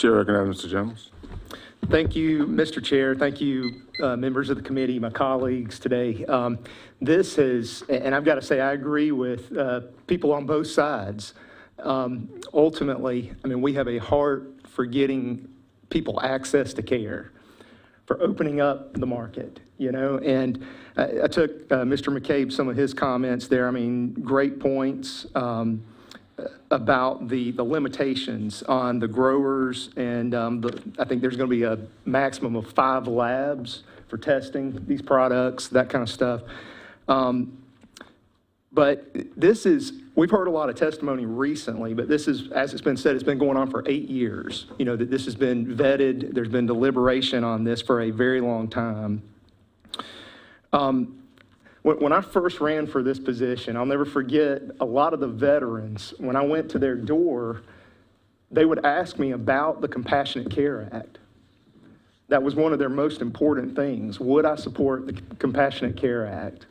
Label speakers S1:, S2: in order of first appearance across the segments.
S1: Chair recognizes Mr. Jones.
S2: Thank you, Mr. Chair. Thank you, members of the committee, my colleagues today. This is, and I've got to say, I agree with people on both sides. Ultimately, I mean, we have a heart for getting people access to care, for opening up the market, you know, and I took Mr. McCabe, some of his comments there. I mean, great points about the limitations on the growers, and I think there's going to be a maximum of 5 labs for testing these products, that kind of stuff. But this is, we've heard a lot of testimony recently, but this is, as it's been said, it's been going on for 8 years. You know, that this has been vetted, there's been deliberation on this for a very long time. When I first ran for this position, I'll never forget a lot of the veterans, when I went to their door, they would ask me about the Compassionate Care Act. That was one of their most important things. Would I support the Compassionate Care Act?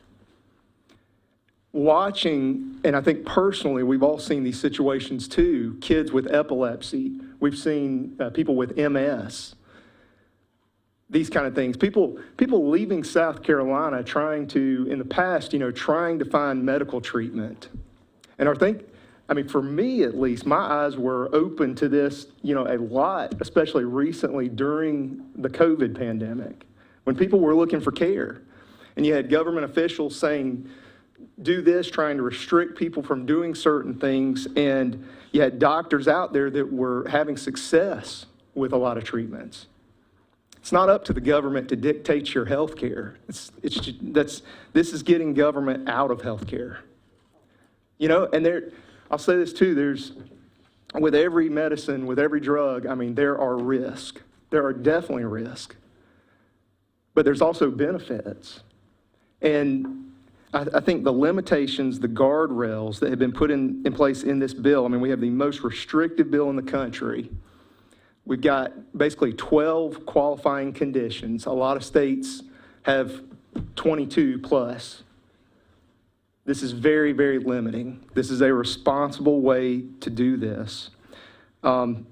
S2: Watching, and I think personally, we've all seen these situations too, kids with epilepsy. We've seen people with MS. These kind of things. People leaving South Carolina trying to, in the past, you know, trying to find medical treatment. And I mean, for me at least, my eyes were open to this, you know, a lot, especially recently during the COVID pandemic, when people were looking for care. And you had government officials saying, do this, trying to restrict people from doing certain things. And you had doctors out there that were having success with a lot of treatments. It's not up to the government to dictate your health care. This is getting government out of health care. You know, and I'll say this too, with every medicine, with every drug, I mean, there are risks. There are definitely risks. But there's also benefits. And I think the limitations, the guardrails that have been put in place in this bill, I mean, we have the most restrictive bill in the country. We've got basically 12 qualifying conditions. A lot of states have 22 plus. This is very, very limiting. This is a responsible way to do this. One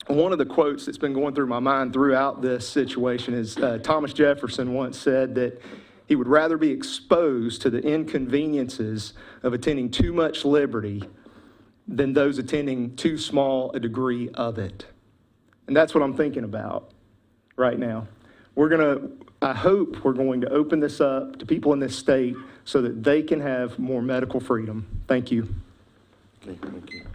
S2: of the quotes that's been going through my mind throughout this situation is Thomas Jefferson once said that he would rather be exposed to the inconveniences of attending too much liberty than those attending too small a degree of it. And that's what I'm thinking about right now. I hope we're going to open this up to people in this state so that they can have more medical freedom. Thank you.
S1: Okay, thank you.